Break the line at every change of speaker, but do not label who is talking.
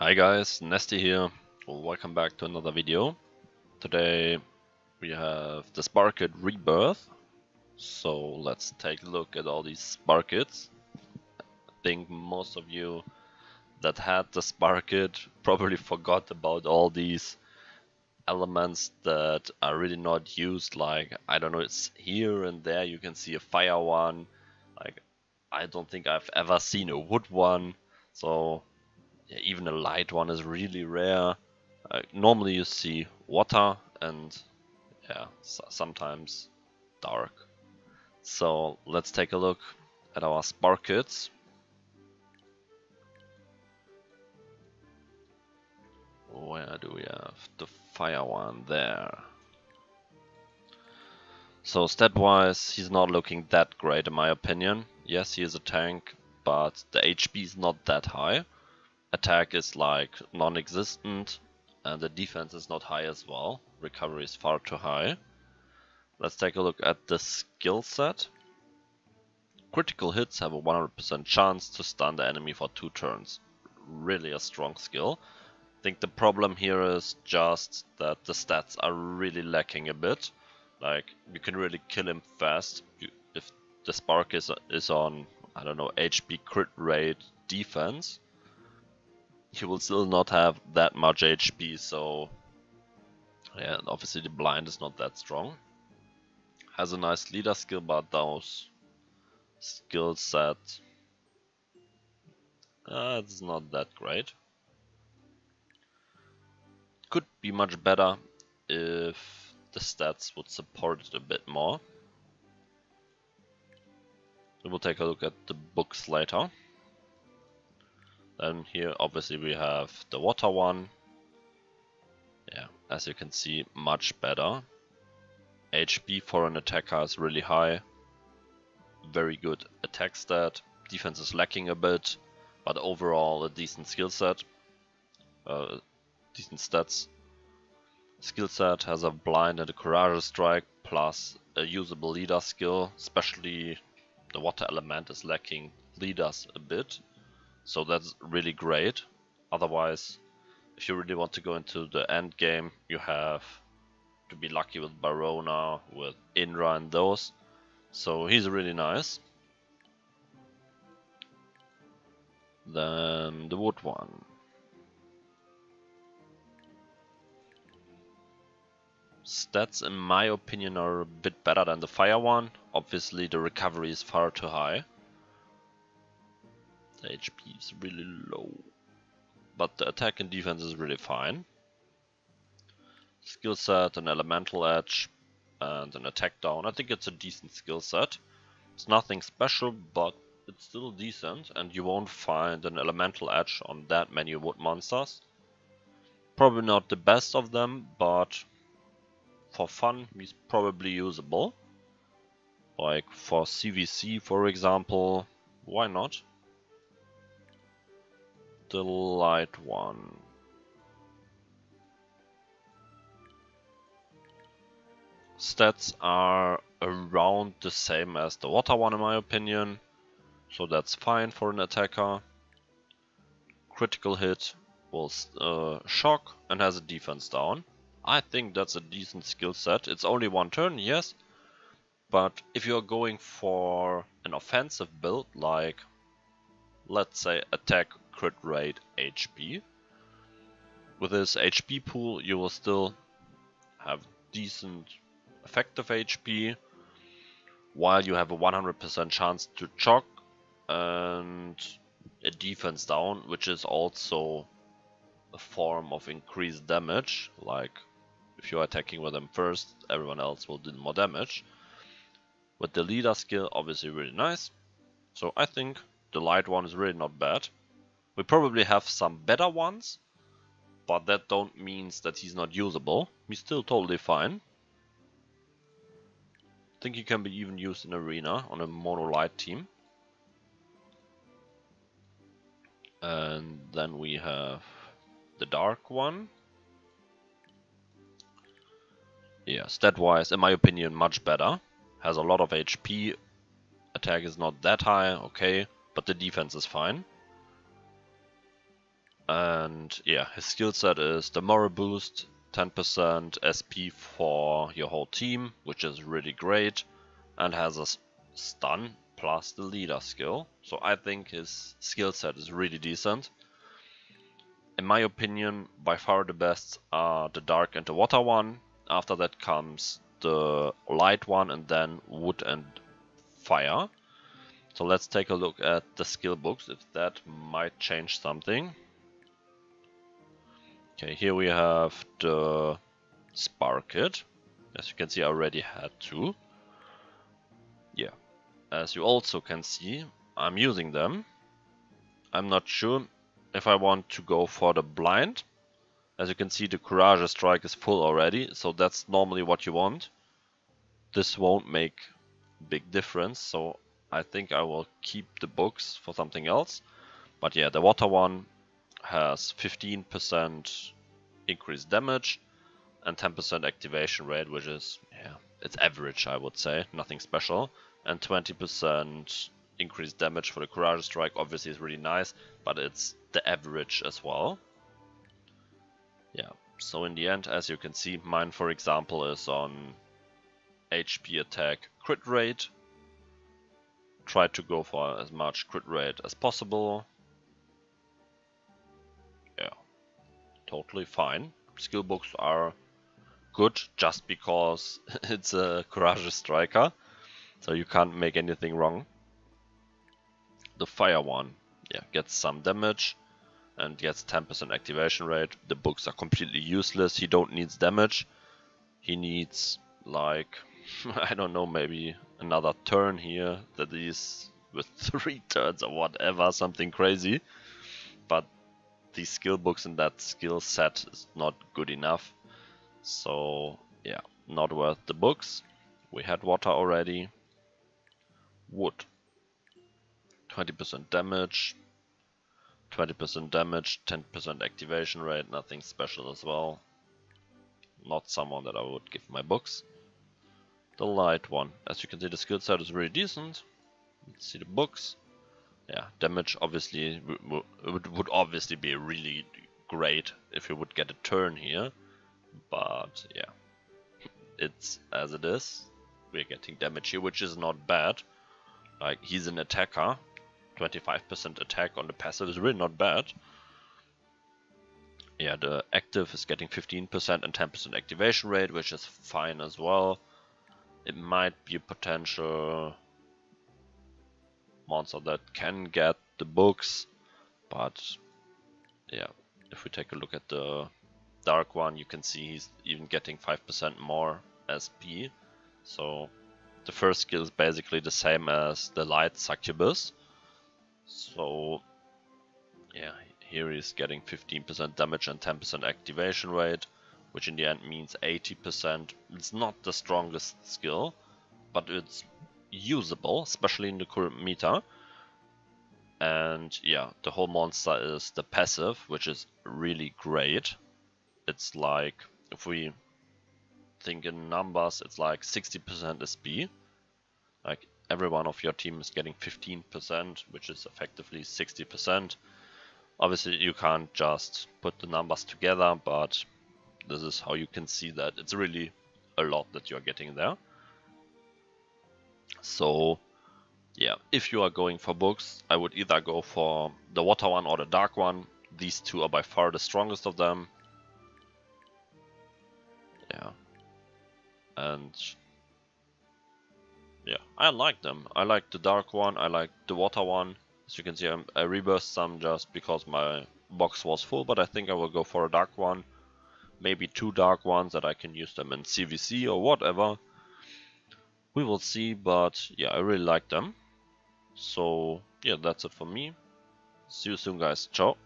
Hi guys, Nesty here. Welcome back to another video. Today we have the Sparkitt Rebirth. So let's take a look at all these Sparkitts. I think most of you that had the Sparkitt probably forgot about all these elements that are really not used. Like, I don't know, it's here and there you can see a fire one. Like, I don't think I've ever seen a wood one. So yeah, even a light one is really rare. Normally you see water and yeah, sometimes dark. So let's take a look at our Sparkitts. Where do we have the fire one? There. So stat-wise, he's not looking that great in my opinion. Yes, he is a tank, but the HP is not that high. Attack is like non-existent, and the defense is not high as well. Recovery is far too high. Let's take a look at the skill set. Critical hits have a 100% chance to stun the enemy for 2 turns. Really a strong skill. I think the problem here is just that the stats are really lacking a bit. Like, you can really kill him fast. If the Spark is on, I don't know, HP crit rate defense, he will still not have that much HP, so yeah, obviously the blind is not that strong. Has a nice leader skill, but those skill set it's not that great. Could be much better if the stats would support it a bit more. We will take a look at the books later. Then here obviously we have the water one. Yeah, as you can see, much better. HP for an attacker is really high. Very good attack stat. Defense is lacking a bit, but overall a decent skill set. Decent stats. Skill set has a blind and a courageous strike plus a usable leader skill. Especially the water element is lacking leaders a bit, so that's really great. Otherwise, if you really want to go into the end game, you have to be lucky with Barona, with Indra and those. So he's really nice. Then the wood one. Stats in my opinion are a bit better than the fire one. Obviously the recovery is far too high. The HP is really low. But the attack and defense is really fine. Skill set, an elemental edge and an attack down. I think it's a decent skill set. It's nothing special, but it's still decent, and you won't find an elemental edge on that many wood monsters. Probably not the best of them, but for fun he's probably usable. Like for CVC for example, why not? The light one. Stats are around the same as the water one in my opinion, so that's fine for an attacker. Critical hit will shock and has a defense down. I think that's a decent skill set. It's only 1 turn, yes, but if you're going for an offensive build like, let's say, attack crit rate HP, with this HP pool you will still have decent effective HP, while you have a 100% chance to choke and a defense down, which is also a form of increased damage. Like, if you're attacking with them first, everyone else will do more damage. With the leader skill, obviously really nice. So I think the light one is really not bad. We probably have some better ones, but that don't means that he's not usable. He's still totally fine. I think he can be even used in arena on a mono light team. And then we have the dark one. Yeah, stat wise, in my opinion, much better. Has a lot of HP. Attack is not that high, okay, but the defense is fine. And yeah, his skill set is the moral boost, 10% SP for your whole team, which is really great, and has a stun plus the leader skill. So I think his skill set is really decent. In my opinion, by far the best are the dark and the water one. After that comes the light one, and then wood and fire. So let's take a look at the skill books, if that might change something. Okay, here we have the Sparkitt. As you can see, I already had two. Yeah, as you also can see, I'm using them. I'm not sure if I want to go for the blind. As you can see, the Courage Strike is full already, so that's normally what you want. This won't make big difference, so I think I will keep the books for something else. But yeah, the water one has 15% increased damage and 10% activation rate, which is, yeah, it's average, I would say, nothing special. And 20% increased damage for the Courage Strike obviously is really nice, but it's the average as well. Yeah, so in the end, as you can see, mine for example is on HP attack crit rate. Try to go for as much crit rate as possible. Yeah, totally fine. Skill books are good just because it's a Courage Striker, so you can't make anything wrong. The fire one, yeah, gets some damage and gets 10% activation rate. The books are completely useless. He don't need damage. He needs, like, I don't know, maybe another turn here that is with 3 turns or whatever, something crazy. But these skill books in that skill set is not good enough. So yeah, not worth the books. We had water already. Wood. 20% damage. 20% damage, 10% activation rate, nothing special as well. Not someone that I would give my books. The light one. As you can see, the skill set is really decent. Let's see the books. Yeah, damage obviously would obviously be really great if you would get a turn here. But yeah, it's as it is. We're getting damage here, which is not bad. Like, he's an attacker. 25% attack on the passive is really not bad. Yeah, the active is getting 15% and 10% activation rate, which is fine as well. It might be a potential monster that can get the books, but yeah, if we take a look at the dark one, you can see he's even getting 5% more SP. So the first skill is basically the same as the light succubus. So yeah, here he's getting 15% damage and 10% activation rate, which in the end means 80%. It's not the strongest skill, but it's usable, especially in the current meta. And yeah, the whole monster is the passive, which is really great. It's like, if we think in numbers, it's like 60% SP. Like, every one of your team is getting 15%, which is effectively 60%. Obviously you can't just put the numbers together, but this is how you can see that it's really a lot that you're getting there. So yeah, if you are going for books, I would either go for the water one or the dark one. These two are by far the strongest of them. Yeah. And yeah, I like them. I like the dark one, I like the water one. As you can see, I rebirthed some just because my box was full, but I think I will go for a dark one. Maybe 2 dark ones that I can use them in CVC or whatever. We will see, but yeah, I really like them. So yeah, that's it for me. See you soon, guys. Ciao.